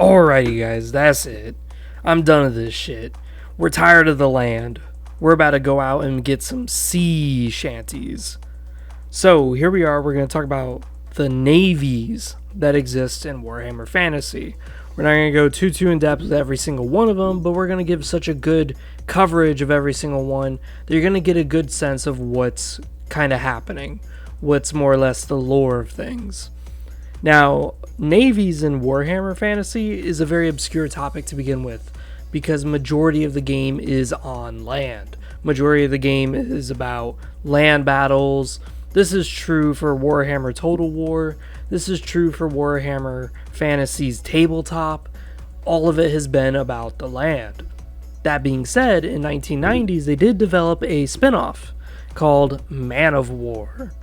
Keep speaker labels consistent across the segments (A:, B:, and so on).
A: Alrighty guys, that's it. I'm done with this shit. We're tired of the land. We're about to go out and get some sea shanties. So here we are, we're going to talk about the navies that exist in Warhammer Fantasy. We're not going to go too in depth with every single one of them, but we're going to give such a good coverage of every single one that you're going to get a good sense of what's kind of happening, what's more or less the lore of things. Now, navies in Warhammer Fantasy is a very obscure topic to begin with, because majority of the game is on land. Majority of the game is about land battles. This is true for Warhammer Total War. This is true for Warhammer Fantasy's tabletop. All of it has been about the land. That being said, in 1990s, they did develop a spin-off called Man of War.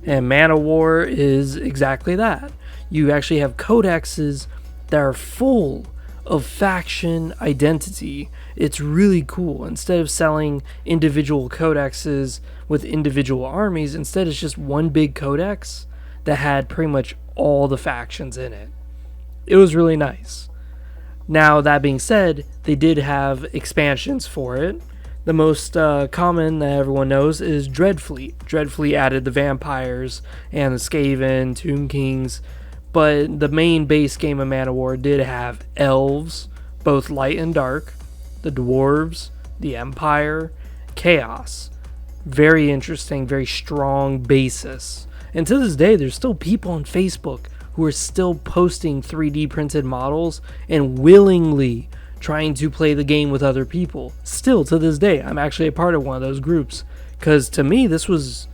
A: And Man of War is exactly that. You actually have codexes that are full of faction identity. It's really cool. Instead of selling individual codexes with individual armies, instead it's just one big codex that had pretty much all the factions in it. It was really nice. Now, that being said, they did have expansions for it. The most common that everyone knows is Dreadfleet. Dreadfleet added the vampires and the Skaven, Tomb Kings, but the main base game of Man of War did have elves, both light and dark, the dwarves, the Empire, Chaos. Very interesting, very strong basis. And to this day, there's still people on Facebook who are still posting 3D printed models and willingly trying to play the game with other people. Still to this day, I'm actually a part of one of those groups, because to me, this was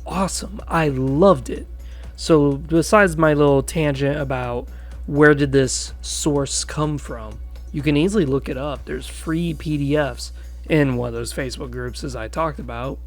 A: awesome. I loved it. So besides my little tangent about where did this source come from, you can easily look it up. There's free PDFs in one of those Facebook groups, as I talked about,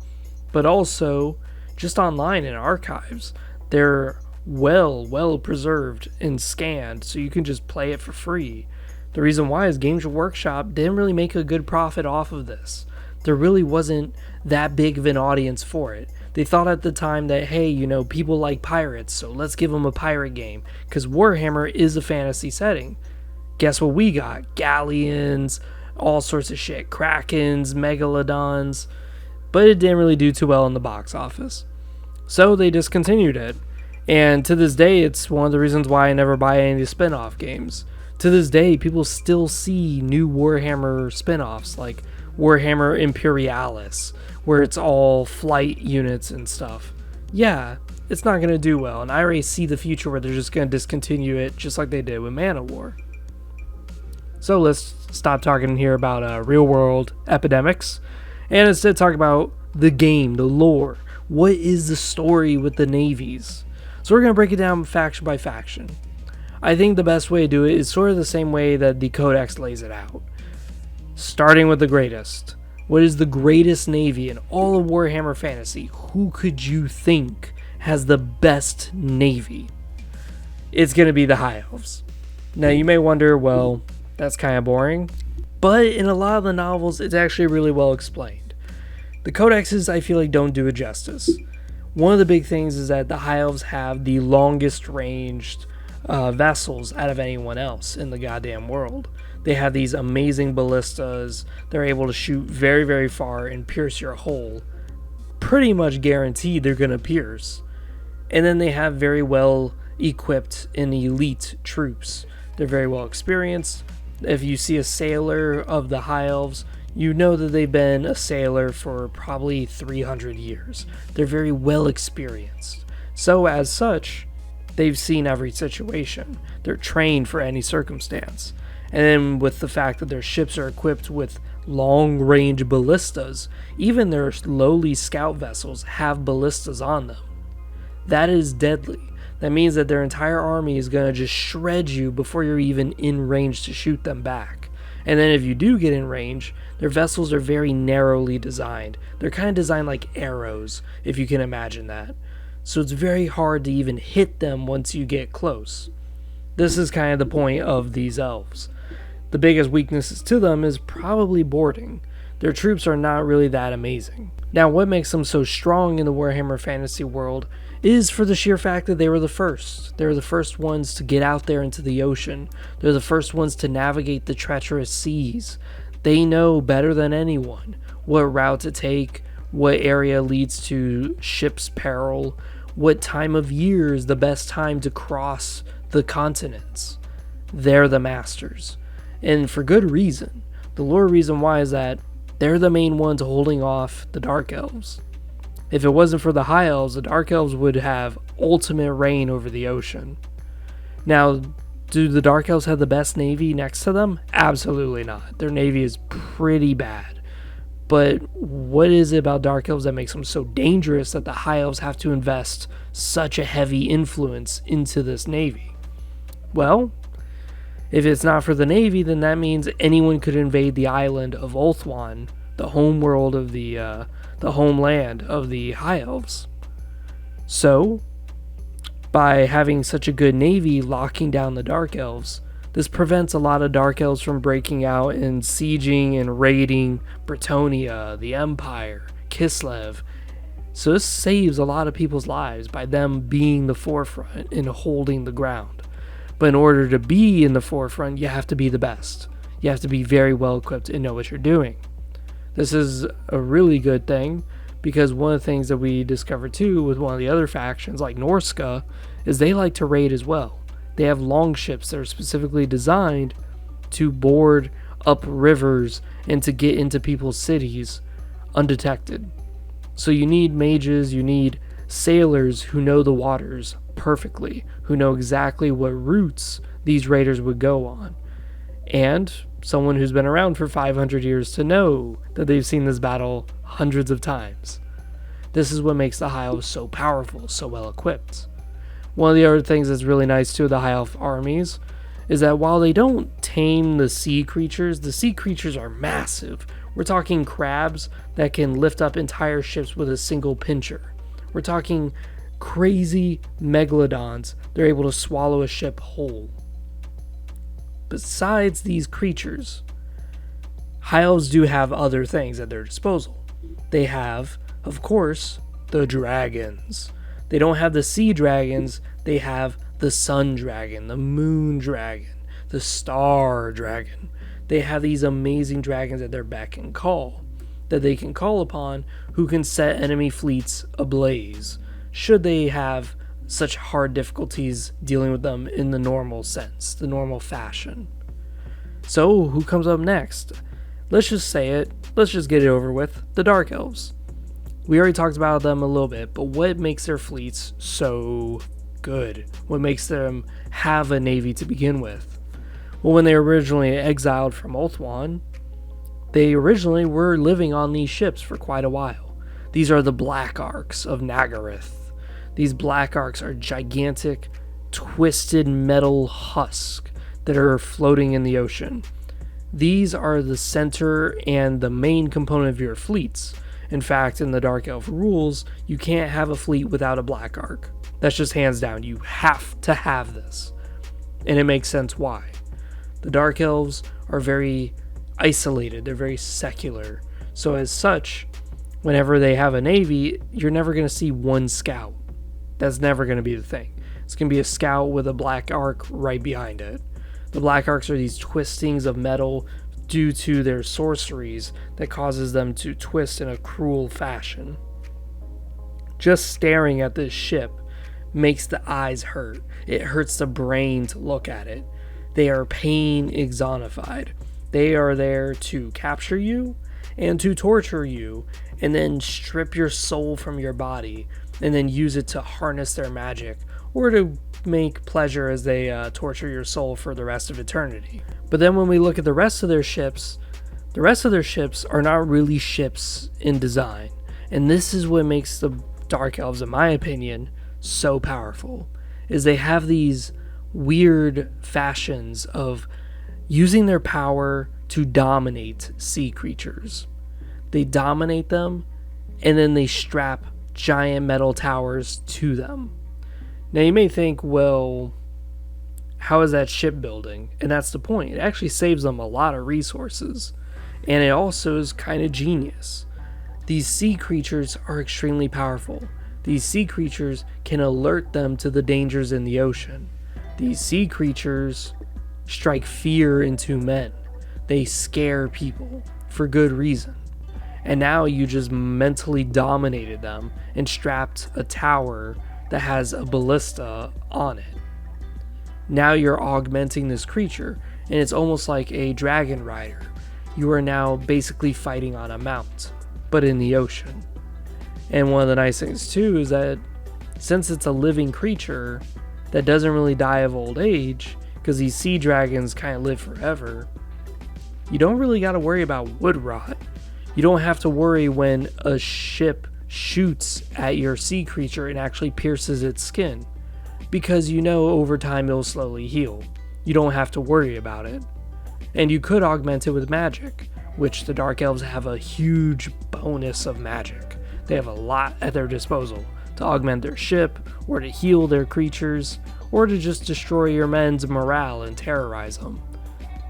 A: but also just online in archives. They're well preserved and scanned, so you can just play it for free. The reason why is Games Workshop didn't really make a good profit off of this. There really wasn't that big of an audience for it. They thought at the time that, hey, people like pirates, so let's give them a pirate game, because Warhammer is a fantasy setting. Guess what we got? Galleons, all sorts of shit, Krakens, Megalodons, but it didn't really do too well in the box office. So they discontinued it, and to this day, it's one of the reasons why I never buy any of the spin-off games. To this day, people still see new Warhammer spin-offs, like Warhammer Imperialis, where it's all flight units and stuff. Yeah, it's not going to do well, and I already see the future where they're just going to discontinue it just like they did with Man of War. So let's stop talking here about real-world epidemics, and instead talk about the game, the lore. What is the story with the navies? So we're going to break it down faction by faction. I think the best way to do it is sort of the same way that the Codex lays it out. Starting with the greatest. What is the greatest navy in all of Warhammer Fantasy? Who could you think has the best navy? It's going to be the High Elves. Now you may wonder, well, that's kind of boring. But in a lot of the novels, it's actually really well explained. The codexes, I feel like, don't do it justice. One of the big things is that the High Elves have the longest ranged vessels out of anyone else in the goddamn world. They have these amazing ballistas. They're able to shoot very far and pierce your hull. Pretty much guaranteed they're going to pierce. And then they have very well equipped and elite troops. They're very well experienced. If you see a sailor of the High Elves, you know that they've been a sailor for probably 300 years. They're very well experienced. So as such, they've seen every situation. They're trained for any circumstance. And then with the fact that their ships are equipped with long-range ballistas, even their lowly scout vessels have ballistas on them. That is deadly. That means that their entire army is going to just shred you before you're even in range to shoot them back. And then if you do get in range, their vessels are very narrowly designed. They're kind of designed like arrows, if you can imagine that. So it's very hard to even hit them once you get close. This is kind of the point of these elves. The biggest weaknesses to them is probably boarding. Their troops are not really that amazing. Now, what makes them so strong in the Warhammer Fantasy world is for the sheer fact that they were the first. They were the first ones to get out there into the ocean. They're the first ones to navigate the treacherous seas. They know better than anyone what route to take, what area leads to ship's peril, what time of year is the best time to cross the continents. They're the masters. And for good reason. The lore reason why is that they're the main ones holding off the Dark Elves. If it wasn't for the High Elves, the Dark Elves would have ultimate reign over the ocean. Now, do the Dark Elves have the best navy next to them? Absolutely not. Their navy is pretty bad. But what is it about Dark Elves that makes them so dangerous that the High Elves have to invest such a heavy influence into this navy? Well, if it's not for the navy, then that means anyone could invade the island of Ulthuan, the home world of the homeland of the High Elves. So, by having such a good navy locking down the Dark Elves, this prevents a lot of Dark Elves from breaking out and sieging and raiding Bretonnia, the Empire, Kislev. So this saves a lot of people's lives by them being the forefront and holding the ground. But in order to be in the forefront, you have to be the best. You have to be very well equipped and know what you're doing. This is a really good thing because one of the things that we discovered too with one of the other factions like Norska is they like to raid as well. They have long ships that are specifically designed to board up rivers and to get into people's cities undetected. So you need mages, you need sailors who know the waters perfectly, who know exactly what routes these raiders would go on, and someone who's been around for 500 years to know that they've seen this battle hundreds of times. This is what makes the High Elves so powerful, so well equipped. One of the other things that's really nice too of the High Elf armies is that while they don't tame the sea creatures are massive. We're talking crabs that can lift up entire ships with a single pincher. We're talking crazy megalodons. They're able to swallow a ship whole. Besides these creatures, High Elves do have other things at their disposal. They have, of course, the dragons. They don't have the sea dragons, they have the sun dragon, the moon dragon, the star dragon. They have these amazing dragons at their beck and call that they can call upon who can set enemy fleets ablaze, should they have such hard difficulties dealing with them in the normal sense, the normal fashion. So, who comes up next? Let's just say it. Let's just get it over with. The Dark Elves. We already talked about them a little bit, but what makes their fleets so good? What makes them have a navy to begin with? Well, when they were originally exiled from Ulthuan, they originally were living on these ships for quite a while. These are the Black Arks of Nagaryth. These Black Arks are gigantic, twisted metal husks that are floating in the ocean. These are the center and the main component of your fleets. In fact, in the Dark Elf rules, you can't have a fleet without a Black Ark. That's just hands down. You have to have this. And it makes sense why. The Dark Elves are very isolated. They're very secular. So as such, whenever they have a navy, you're never going to see one scout. That's never going to be the thing. It's going to be a scout with a Black Ark right behind it. The Black Arks are these twistings of metal due to their sorceries that causes them to twist in a cruel fashion. Just staring at this ship makes the eyes hurt. It hurts the brain to look at it. They are pain exonified. They are there to capture you and to torture you and then strip your soul from your body and then use it to harness their magic or to make pleasure as they torture your soul for the rest of eternity. But then when we look at the rest of their ships are not really ships in design. And this is what makes the Dark Elves, in my opinion, so powerful, is they have these weird fashions of using their power to dominate sea creatures. They dominate them, and then they strap giant metal towers to them. Now you may think, well, how is that shipbuilding? And that's the point. It actually saves them a lot of resources. And it also is kind of genius. These sea creatures are extremely powerful. These sea creatures can alert them to the dangers in the ocean. These sea creatures strike fear into men. They scare people for good reason. And now you just mentally dominated them and strapped a tower that has a ballista on it. Now you're augmenting this creature, and it's almost like a dragon rider. You are now basically fighting on a mount, but in the ocean. And one of the nice things too is that since it's a living creature that doesn't really die of old age, because these sea dragons kind of live forever, you don't really got to worry about wood rot. You don't have to worry when a ship shoots at your sea creature and actually pierces its skin, because you know over time it'll slowly heal. You don't have to worry about it. And you could augment it with magic, which the Dark Elves have a huge bonus of magic. They have a lot at their disposal to augment their ship, or to heal their creatures, or to just destroy your men's morale and terrorize them.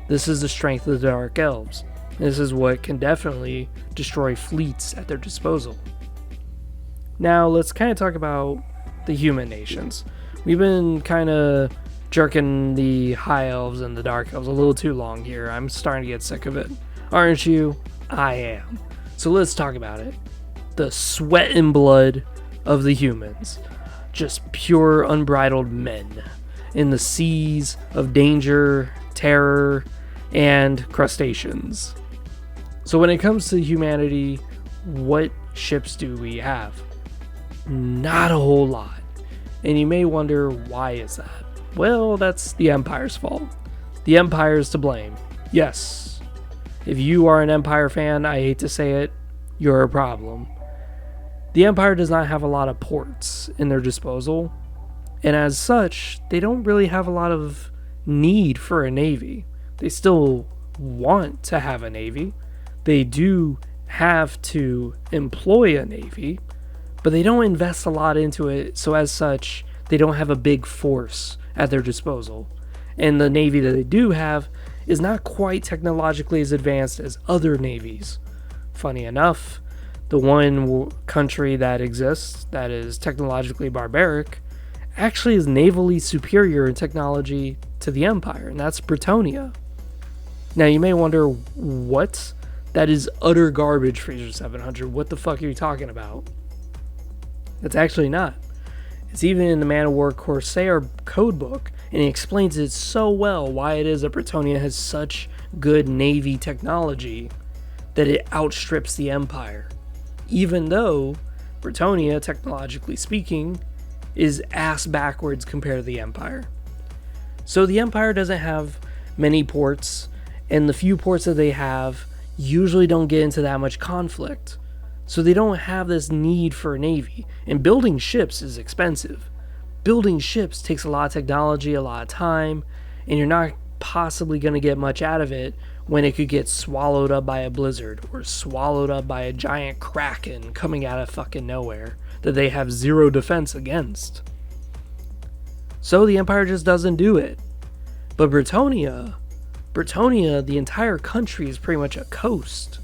A: This is the strength of the Dark Elves. This is what can definitely destroy fleets at their disposal. Now let's kind of talk about the human nations. We've been kind of jerking the High Elves and the Dark Elves a little too long here. I'm starting to get sick of it. Aren't you? I am. So let's talk about it. The sweat and blood of the humans. Just pure unbridled men in the seas of danger, terror, and crustaceans. So when it comes to humanity, what ships do we have? Not a whole lot. And you may wonder, why is that? Well, that's the Empire's fault. The Empire is to blame. Yes. If you are an Empire fan, I hate to say it, you're a problem. The Empire does not have a lot of ports in their disposal, and as such, they don't really have a lot of need for a navy. They still want to have a navy. They do have to employ a navy, but they don't invest a lot into it, so as such, they don't have a big force at their disposal. And the navy that they do have is not quite technologically as advanced as other navies. Funny enough, the one country that exists that is technologically barbaric actually is navally superior in technology to the Empire, and that's Britonia. Now you may wonder, what? That is utter garbage, Freezer 700. What the fuck are you talking about? It's actually not. It's even in the Man of War Corsair codebook, and it explains it so well why it is that Britonia has such good navy technology that it outstrips the Empire. Even though Britonia, technologically speaking, is ass backwards compared to the Empire. So the Empire doesn't have many ports, and the few ports that they have usually don't get into that much conflict. So they don't have this need for a navy. And building ships is expensive. Building ships takes a lot of technology, a lot of time, and you're not possibly going to get much out of it when it could get swallowed up by a blizzard or swallowed up by a giant kraken coming out of fucking nowhere that they have zero defense against. So the Empire just doesn't do it. But Britonia, the entire country is pretty much a coast.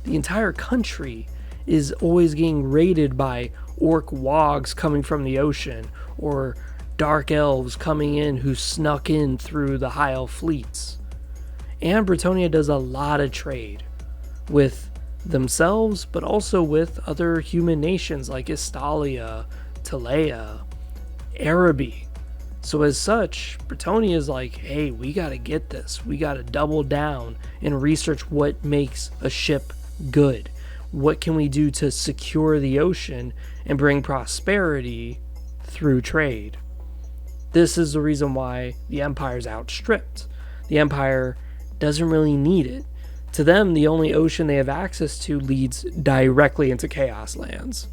A: The entire country is always getting raided by orc wogs coming from the ocean, or dark elves coming in who snuck in through the High Elf fleets. And Britonia does a lot of trade with themselves, but also with other human nations like Estalia, Talea, Araby. So as such, Britonia is like, hey, we gotta get this. We gotta double down and research what makes a ship good. What can we do to secure the ocean and bring prosperity through trade? This is the reason why the Empire's outstripped. The Empire doesn't really need it. To them, the only ocean they have access to leads directly into Chaos Lands.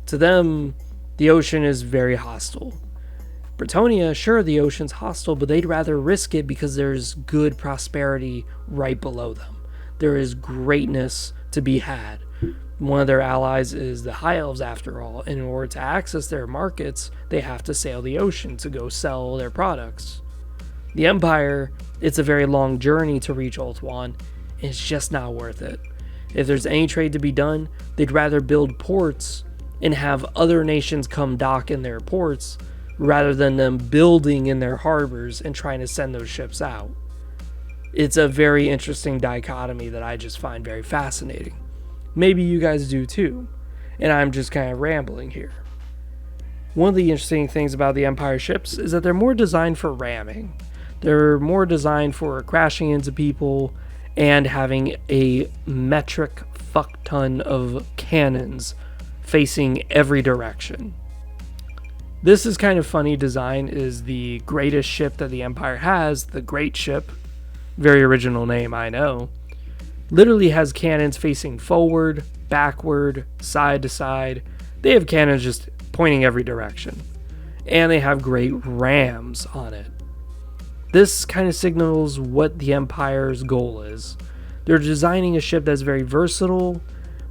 A: To them, the ocean is very hostile. Britonia, sure, the ocean's hostile, but they'd rather risk it because there's good prosperity right below them. There is greatness to be had. One of their allies is the High Elves, after all, and in order to access their markets, they have to sail the ocean to go sell their products. The Empire, it's a very long journey to reach Ulthuan, and it's just not worth it. If there's any trade to be done, they'd rather build ports and have other nations come dock in their ports rather than them building in their harbors and trying to send those ships out. It's a very interesting dichotomy that I just find very fascinating. Maybe you guys do too, and I'm just kind of rambling here. One of the interesting things about the Empire ships is that they're more designed for ramming. They're more designed for crashing into people and having a metric fuck ton of cannons facing every direction. This is kind of funny design. Is the greatest ship that the Empire has, the Great Ship, very original name, I know, literally has cannons facing forward, backward, side to side. They have cannons just pointing every direction. And they have great rams on it. This kind of signals what the Empire's goal is. They're designing a ship that's very versatile,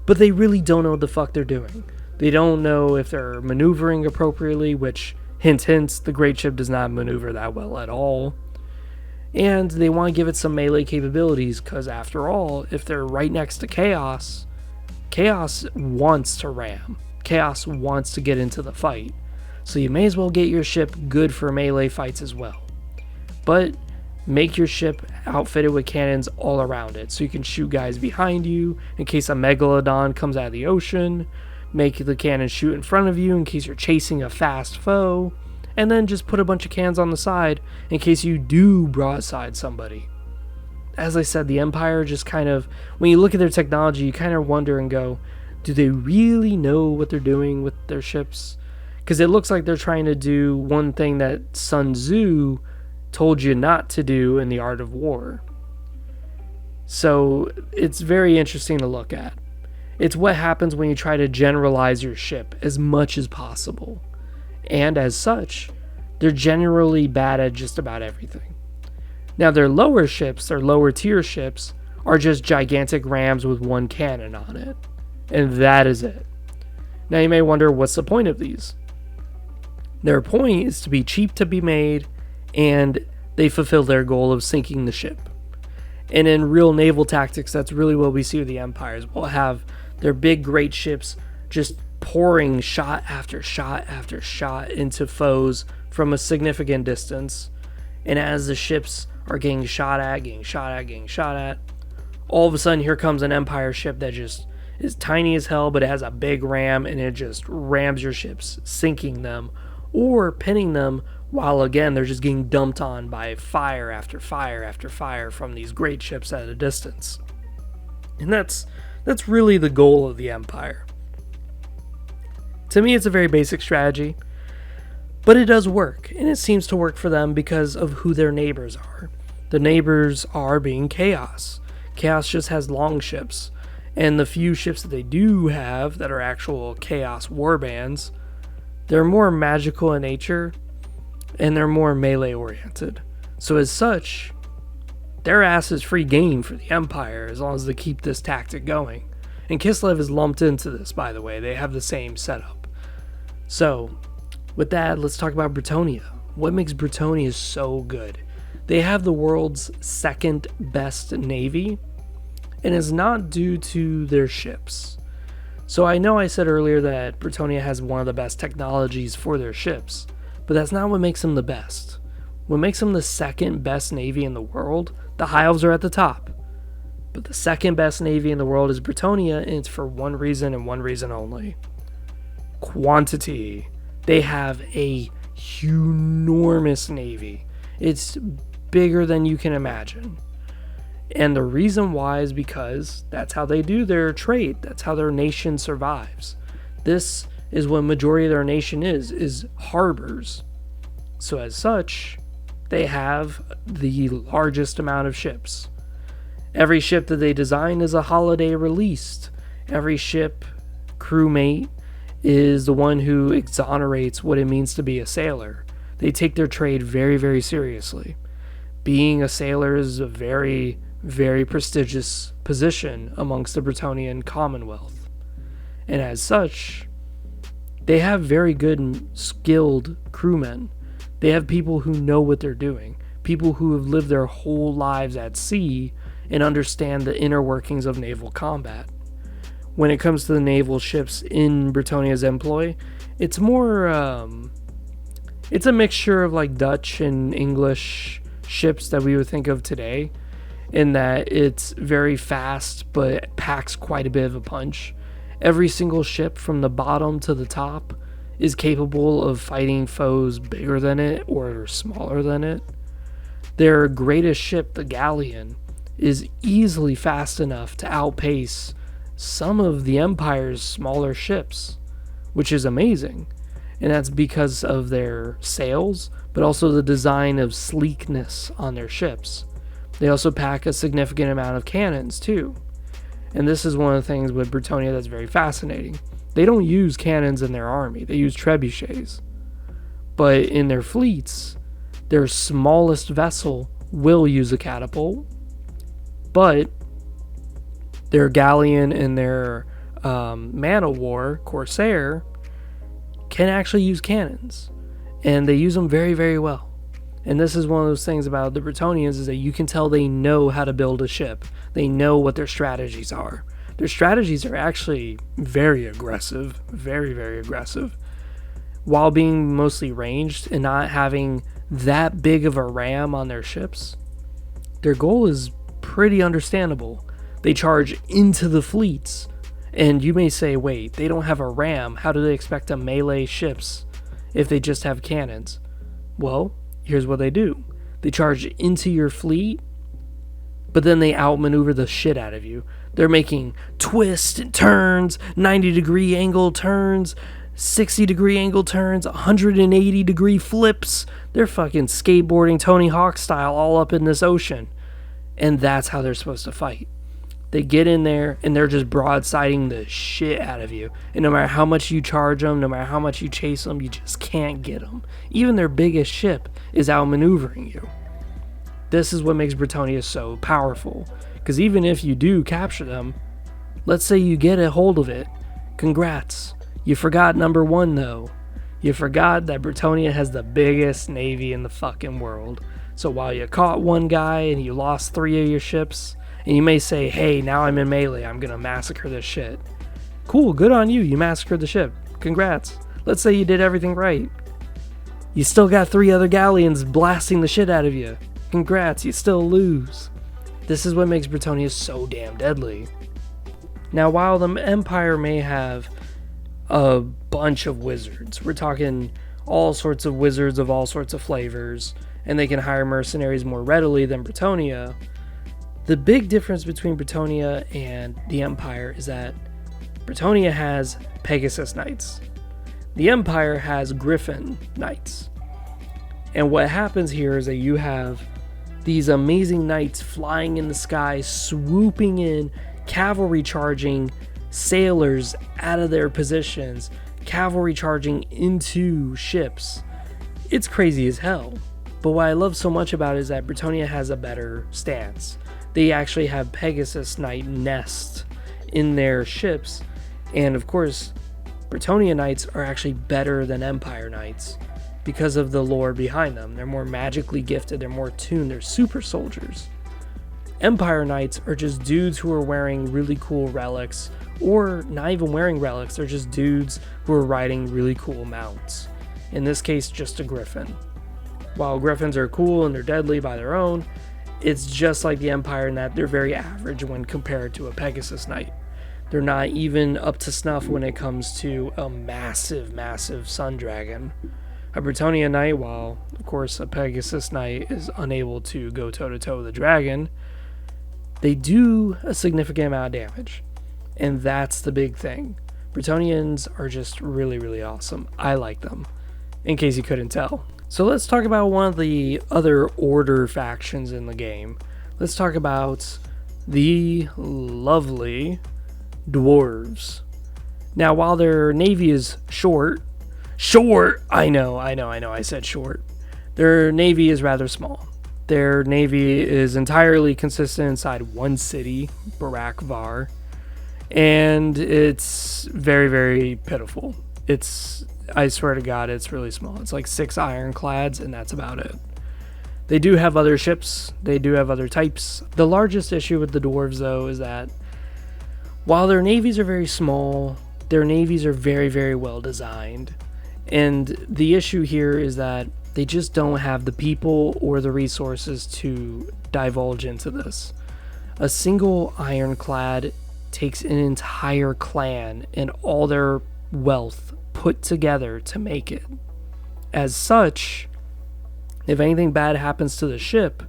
A: but they really don't know what the fuck they're doing. They don't know if they're maneuvering appropriately, which, hint, the Great Ship does not maneuver that well at all. And they want to give it some melee capabilities, because after all, if they're right next to Chaos, Chaos wants to ram. Chaos wants to get into the fight. So you may as well get your ship good for melee fights as well. But make your ship outfitted with cannons all around it, so you can shoot guys behind you in case a megalodon comes out of the ocean. Make the cannon shoot in front of you in case you're chasing a fast foe. And then just put a bunch of cannons on the side in case you do broadside somebody. As I said, the Empire just kind of, when you look at their technology, you kind of wonder and go, do they really know what they're doing with their ships? Because it looks like they're trying to do one thing that Sun Tzu told you not to do in the Art of War. So it's very interesting to look at. It's what happens when you try to generalize your ship as much as possible. And as such, they're generally bad at just about everything. Now their lower ships, their lower tier ships, are just gigantic rams with one cannon on it. And that is it. Now you may wonder, what's the point of these? Their point is to be cheap to be made, and they fulfill their goal of sinking the ship. And in real naval tactics, that's really what we see with the Empires. We'll have their big, great ships just pouring shot after shot after shot into foes from a significant distance. And as the ships are getting shot at, all of a sudden here comes an Empire ship that just is tiny as hell, but it has a big ram, and it just rams your ships, sinking them or pinning them, while again they're just getting dumped on by fire after fire after fire from these great ships at a distance. And that's really the goal of the Empire. To me, it's a very basic strategy, but it does work, and it seems to work for them because of who their neighbors are. The neighbors are being Chaos. Chaos just has long ships, and the few ships that they do have that are actual Chaos warbands, they're more magical in nature, and they're more melee oriented. So as such, their ass is free game for the Empire as long as they keep this tactic going. And Kislev is lumped into this, by the way. They have the same setup. So, with that, let's talk about Britonia. What makes Britonia so good? They have the world's second best navy, and it's not due to their ships. So I know I said earlier that Britonia has one of the best technologies for their ships, but that's not what makes them the best. What makes them the second best navy in the world, the High Elves are at the top. But the second best navy in the world is Britonia, and it's for one reason and one reason only. Quantity. They have a enormous navy. It's bigger than you can imagine. And the reason why is because that's how they do their trade. That's how their nation survives. This is what majority of their nation is harbors. So as such, they have the largest amount of ships. Every ship that they design is a holiday released. Every ship crewmate is the one who exonerates what it means to be a sailor. They take their trade very, very seriously. Being a sailor is a very, very prestigious position amongst the Britonian Commonwealth. And as such, they have very good and skilled crewmen. They have people who know what they're doing. People who have lived their whole lives at sea and understand the inner workings of naval combat. when it comes to the naval ships in Britonia's employ, it's more, it's a mixture of like Dutch and English ships that we would think of today, in that it's very fast but packs quite a bit of a punch. Every single ship from the bottom to the top is capable of fighting foes bigger than it or smaller than it. Their greatest ship, the galleon, is easily fast enough to outpace some of the Empire's smaller ships, which is amazing. And that's because of their sails, but also the design of sleekness on their ships. They also pack a significant amount of cannons too. And this is one of the things with Britonia that's very fascinating. They don't use cannons in their army, they use trebuchets. But in their fleets, their smallest vessel will use a catapult, but their galleon and their man of war, corsair, can actually use cannons. And they use them very, very well. And this is one of those things about the Britonians, is that you can tell they know how to build a ship. They know what their strategies are. Their strategies are actually very aggressive, very, very aggressive. While being mostly ranged and not having that big of a ram on their ships, their goal is pretty understandable. They charge into the fleets. And you may say, wait, they don't have a ram. How do they expect to melee ships if they just have cannons? Well, here's what they do. They charge into your fleet, but then they outmaneuver the shit out of you. They're making twists and turns, 90-degree angle turns, 60-degree angle turns, 180-degree flips. They're fucking skateboarding Tony Hawk style all up in this ocean. And that's how they're supposed to fight. They get in there and they're just broadsiding the shit out of you. And no matter how much you charge them, no matter how much you chase them, you just can't get them. Even their biggest ship is outmaneuvering you. This is what makes Britonia so powerful. Because even if you do capture them, let's say you get a hold of it. Congrats. You forgot number one though. You forgot that Britonia has the biggest navy in the fucking world. So while you caught one guy and you lost 3 of your ships, and you may say, hey, now I'm in melee, I'm gonna massacre this shit. Cool, good on you, you massacred the ship. Congrats. Let's say you did everything right. You still got 3 other galleons blasting the shit out of you. Congrats, you still lose. This is what makes Britonia so damn deadly. Now, while the Empire may have a bunch of wizards, we're talking all sorts of wizards of all sorts of flavors, and they can hire mercenaries more readily than Britonia, the big difference between Britonia and the Empire is that Britonia has Pegasus Knights. The Empire has Griffin Knights. And what happens here is that you have these amazing knights flying in the sky, swooping in, cavalry charging sailors out of their positions, cavalry charging into ships. It's crazy as hell. But what I love so much about it is that Britonia has a better stance. They actually have Pegasus Knight nests in their ships. And of course, Britonia Knights are actually better than Empire Knights because of the lore behind them. They're more magically gifted, they're more tuned, they're super soldiers. Empire Knights are just dudes who are wearing really cool relics, or not even wearing relics, they're just dudes who are riding really cool mounts. In this case, just a griffin. While griffins are cool and they're deadly by their own, it's just like the Empire in that they're very average when compared to a Pegasus Knight. They're not even up to snuff when it comes to a massive, massive sun dragon. A Britonia Knight, while of course a Pegasus Knight is unable to go toe-to-toe with a dragon, they do a significant amount of damage. And that's the big thing. Britonians are just really, really awesome. I like them, in case you couldn't tell. So let's talk about one of the other order factions in the game. Let's talk about the lovely dwarves. Now, while their navy is short, I know, I said short. Their navy is rather small. Their navy is entirely consistent inside one city, Barak Var, and it's very, very pitiful. I swear to God, it's really small. It's like 6 ironclads, and that's about it. They do have other ships. They do have other types. The largest issue with the dwarves, though, is that While their navies are very small, their navies are very, very well designed. And the issue here is that they just don't have the people or the resources to divulge into this. A single ironclad takes an entire clan and all their wealth put together to make it. As such, if anything bad happens to the ship,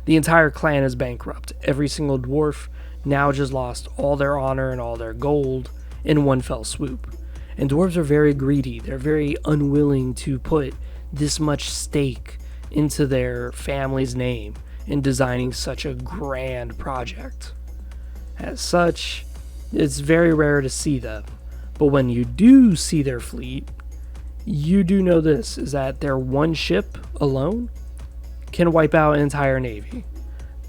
A: the entire clan is bankrupt. Every single dwarf now just lost all their honor and all their gold in one fell swoop. And dwarves are very greedy. They're very unwilling to put this much stake into their family's name in designing such a grand project. As such, it's very rare to see them. But when you do see their fleet, you do know this, is that their one ship alone can wipe out an entire navy.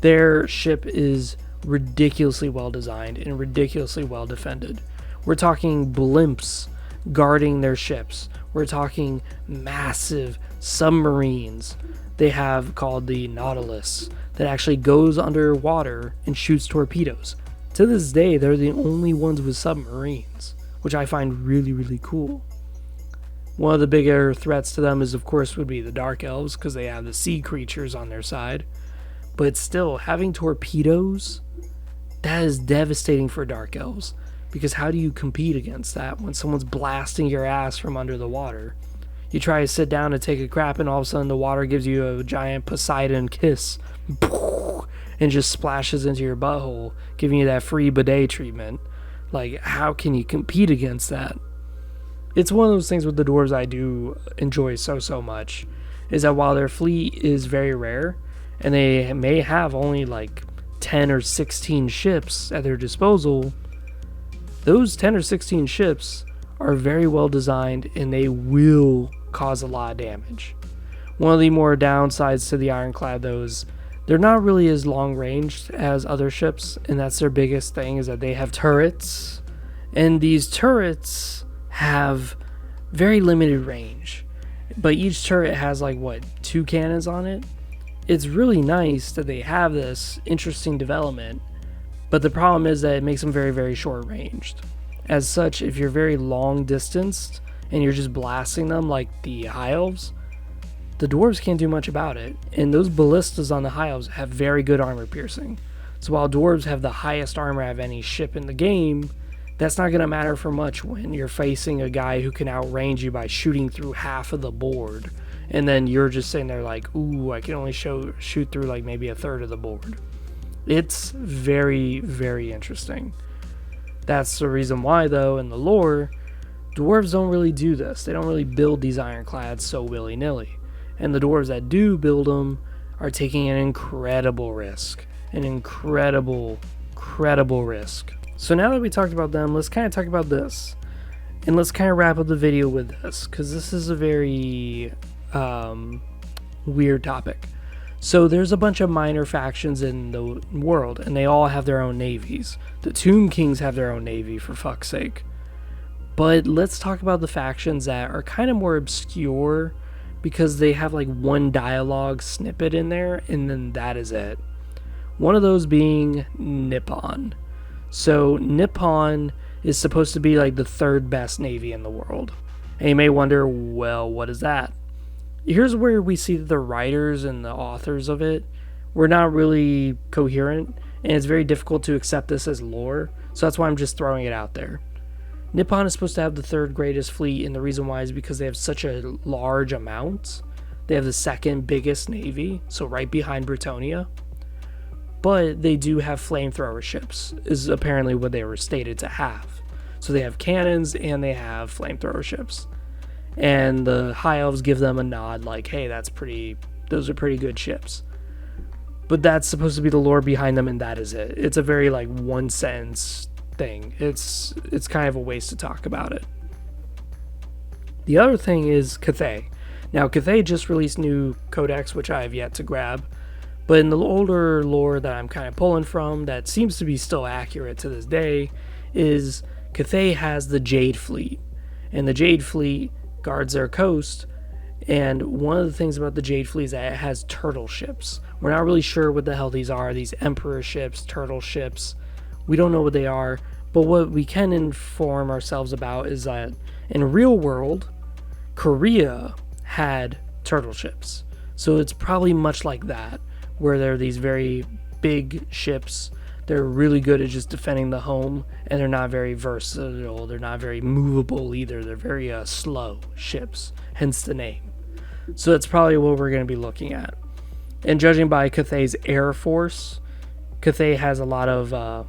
A: Their ship is ridiculously well designed and ridiculously well defended. We're talking blimps guarding their ships. We're talking massive submarines they have called the Nautilus that actually goes underwater and shoots torpedoes. To this day, they're the only ones with submarines, which I find really, really cool. One of the bigger threats to them is, of course, would be the Dark Elves, because they have the sea creatures on their side. But still, having torpedoes, that is devastating for Dark Elves. Because how do you compete against that when someone's blasting your ass from under the water? You try to sit down and take a crap, and all of a sudden the water gives you a giant Poseidon kiss and just splashes into your butthole, giving you that free bidet treatment. Like, how can you compete against that? It's one of those things with the dwarves I do enjoy so much, is that while their fleet is very rare, and they may have only like 10 or 16 ships at their disposal, those 10 or 16 ships are very well designed and they will cause a lot of damage. One of the more downsides to the Ironclad, though, is they're not really as long ranged as other ships, and that's their biggest thing, is that they have turrets, and these turrets have very limited range, but each turret has like 2 cannons on it. It's really nice that they have this interesting development, but the problem is that it makes them very, very short ranged. As such, if you're very long distanced and you're just blasting them like the High Elves, the dwarves can't do much about it, and those ballistas on the High Elves have very good armor piercing. So while dwarves have the highest armor of any ship in the game, that's not going to matter for much when you're facing a guy who can outrange you by shooting through half of the board, and then you're just sitting there like, ooh, I can only shoot through like maybe a third of the board. It's very, very interesting. That's the reason why, though, in the lore, dwarves don't really do this. They don't really build these ironclads so willy-nilly. And the dwarves that do build them are taking an incredible risk. An incredible risk. So now that we talked about them, let's kind of talk about this. And let's kind of wrap up the video with this, because this is a very weird topic. So there's a bunch of minor factions in the world, and they all have their own navies. The Tomb Kings have their own navy, for fuck's sake. But let's talk about the factions that are kind of more obscure, because they have like one dialogue snippet in there, and then that is it. One of those being Nippon. So Nippon is supposed to be like the third best navy in the world. And you may wonder, well, what is that? Here's where we see that the writers and the authors of it were not really coherent, and it's very difficult to accept this as lore, so that's why I'm just throwing it out there. Nippon is supposed to have the third greatest fleet, and the reason why is because they have such a large amount. They have the second biggest navy, so right behind Britonia. But they do have flamethrower ships, is apparently what they were stated to have. So they have cannons and they have flamethrower ships. And the High Elves give them a nod like, hey, those are pretty good ships. But that's supposed to be the lore behind them, and that is it. It's a very like one sentence thing. It's kind of a waste to talk about it. The other thing is Cathay. Now Cathay just released new codex, which I have yet to grab. But in the older lore that I'm kind of pulling from, that seems to be still accurate to this day, is Cathay has the Jade Fleet. And the Jade Fleet guards their coast, and one of the things about the Jade Fleet is that it has turtle ships. We're not really sure what the hell these are, these Emperor ships, turtle ships. We don't know what they are, But what we can inform ourselves about is that in real world, Korea had turtle ships. So it's probably much like that, where there are these very big ships. They're really good at just defending the home, and they're not very versatile. They're not very movable either. They're very slow ships, hence the name. So that's probably what we're going to be looking at. And judging by Cathay's Air Force, Cathay has a lot of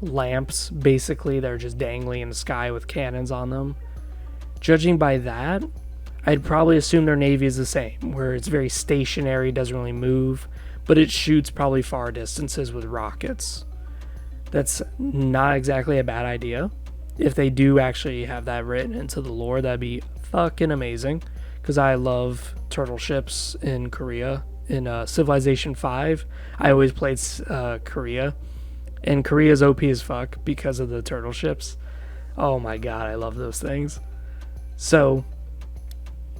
A: lamps, basically. They're just dangling in the sky with cannons on them. Judging by that, I'd probably assume their navy is the same, where it's very stationary, doesn't really move, but it shoots probably far distances with rockets. That's not exactly a bad idea. If they do actually have that written into the lore, that'd be fucking amazing, because I love turtle ships in Korea. In Civilization 5, I always played Korea, and Korea's OP as fuck because of the turtle ships. Oh my god, I love those things. So,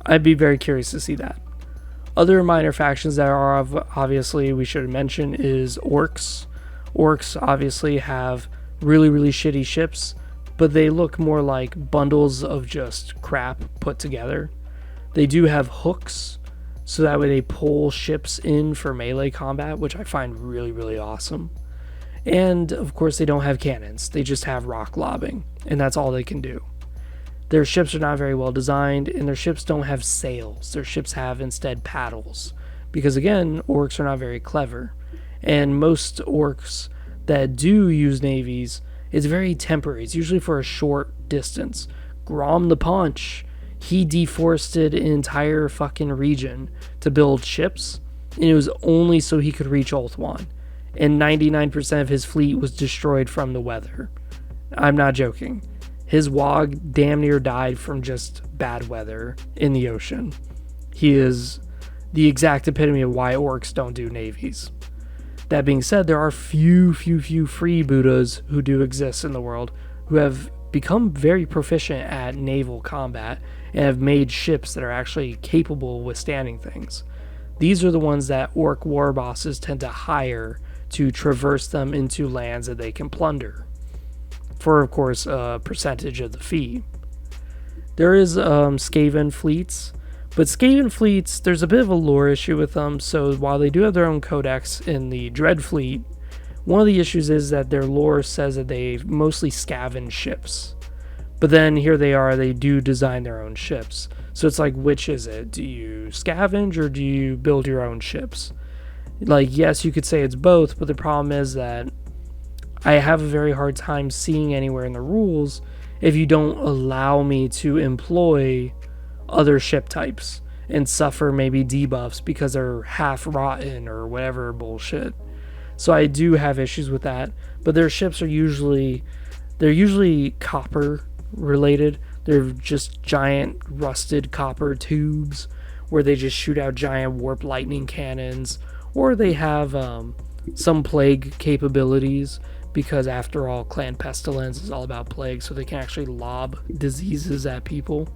A: I'd be very curious to see that. Other minor factions that are obviously we should mention is orcs. Orcs obviously have really, really shitty ships, but they look more like bundles of just crap put together. They do have hooks, so that way they pull ships in for melee combat, which I find really, really awesome. And, of course, they don't have cannons. They just have rock lobbing, and that's all they can do. Their ships are not very well designed, and their ships don't have sails. Their ships have, instead, paddles. Because, again, orcs are not very clever. And most orcs that do use navies, it's very temporary. It's usually for a short distance. Grom the Paunch, he deforested an entire fucking region to build ships, and it was only so he could reach Ulthuan. And 99% of his fleet was destroyed from the weather. I'm not joking. His Wog damn near died from just bad weather in the ocean. He is the exact epitome of why orcs don't do navies. That being said, there are few freebooters who do exist in the world who have become very proficient at naval combat and have made ships that are actually capable of withstanding things. These are the ones that orc war bosses tend to hire to traverse them into lands that they can plunder, for of course a percentage of the fee. There is Skaven fleets, but Skaven fleets, there's a bit of a lore issue with them. So while they do have their own codex in the Dread Fleet, one of the issues is that their lore says that they mostly scavenge ships. But then here they are, they do design their own ships. So it's like, which is it? Do you scavenge or do you build your own ships? Like, yes, you could say it's both, but the problem is that I have a very hard time seeing anywhere in the rules if you don't allow me to employ other ship types and suffer maybe debuffs because they're half rotten or whatever bullshit. So I do have issues with that, but their ships are usually copper related. They're just giant rusted copper tubes where they just shoot out giant warp lightning cannons, or they have some plague capabilities, because after all, Clan Pestilence is all about plague, so they can actually lob diseases at people.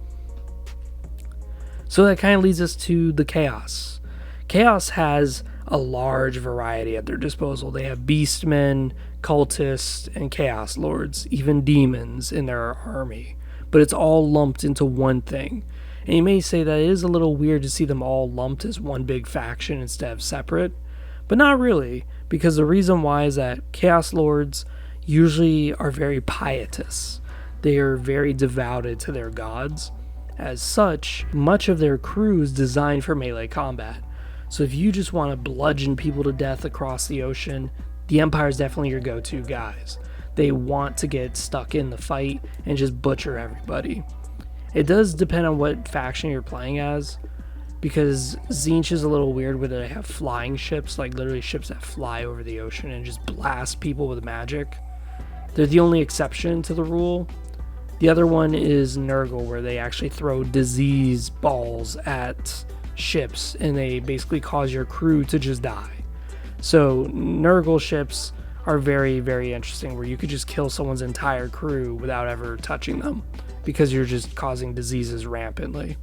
A: So that kind of leads us to the Chaos. Chaos has a large variety at their disposal. They have beastmen, cultists, and chaos lords, even demons in their army. But it's all lumped into one thing. And you may say that it is a little weird to see them all lumped as one big faction instead of separate. But not really, because the reason why is that chaos lords usually are very pietous. They are very devoted to their gods. As such, much of their crew is designed for melee combat. So if you just want to bludgeon people to death across the ocean, the Empire is definitely your go-to guys. They want to get stuck in the fight and just butcher everybody. It does depend on what faction you're playing as, because Tzeentch is a little weird where they have flying ships, like literally ships that fly over the ocean and just blast people with magic. They're the only exception to the rule. The other one is Nurgle, where they actually throw disease balls at ships and they basically cause your crew to just die. So Nurgle ships are very, very interesting, where you could just kill someone's entire crew without ever touching them because you're just causing diseases rampantly.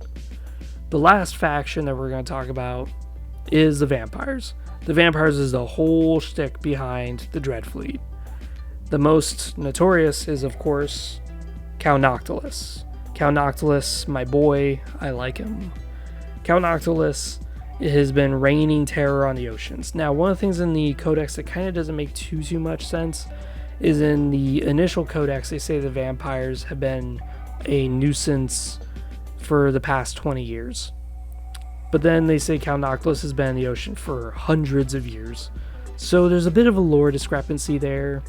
A: The last faction that we're going to talk about is the Vampires. The Vampires is the whole shtick behind the Dread Fleet. The most notorious is, of course, Count Noctilus. Count Noctilus, my boy, I like him. Count Noctilus has been reigning terror on the oceans. Now, one of the things in the codex that kind of doesn't make too much sense is in the initial codex, they say the vampires have been a nuisance for the past 20 years. But then they say Count Noctilus has been in the ocean for hundreds of years. So there's a bit of a lore discrepancy there.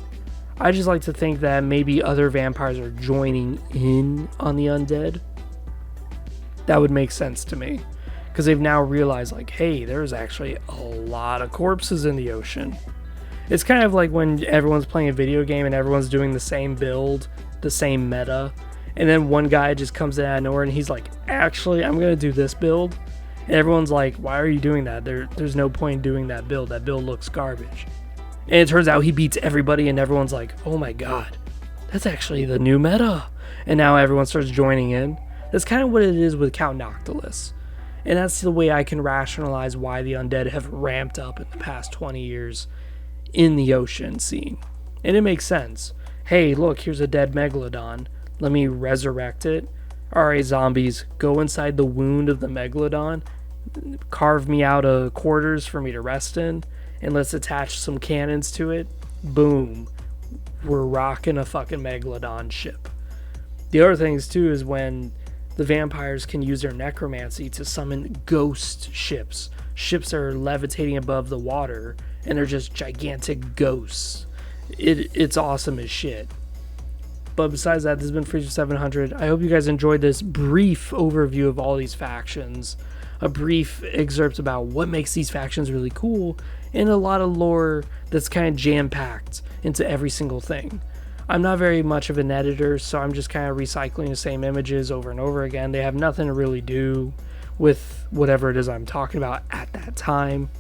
A: I just like to think that maybe other vampires are joining in on the undead. That would make sense to me. Because they've now realized, like, hey, there's actually a lot of corpses in the ocean. It's kind of like when everyone's playing a video game and everyone's doing the same build, the same meta, and then one guy just comes in out of nowhere and he's like, actually, I'm going to do this build. And everyone's like, why are you doing that? There's no point in doing that build. That build looks garbage. And it turns out he beats everybody and everyone's like, oh my god, that's actually the new meta. And now everyone starts joining in. That's kind of what it is with Count Noctilus. And that's the way I can rationalize why the undead have ramped up in the past 20 years in the ocean scene. And it makes sense. Hey, look, here's a dead megalodon. Let me resurrect it. Alright, zombies, go inside the wound of the megalodon. Carve me out a quarters for me to rest in. And let's attach some cannons to it. Boom. We're rocking a fucking megalodon ship. The other things, too, is when the vampires can use their necromancy to summon ghost ships. Ships that are levitating above the water, and they're just gigantic ghosts. It's awesome as shit. But besides that, this has been Freezer 700. I hope you guys enjoyed this brief overview of all these factions. A brief excerpt about what makes these factions really cool, and a lot of lore that's kind of jam-packed into every single thing. I'm not very much of an editor, so I'm just kind of recycling the same images over and over again. They have nothing to really do with whatever it is I'm talking about at that time.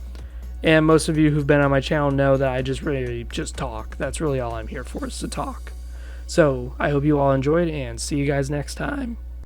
A: And most of you who've been on my channel know that I just talk. That's really all I'm here for, is to talk. So I hope you all enjoyed, and see you guys next time.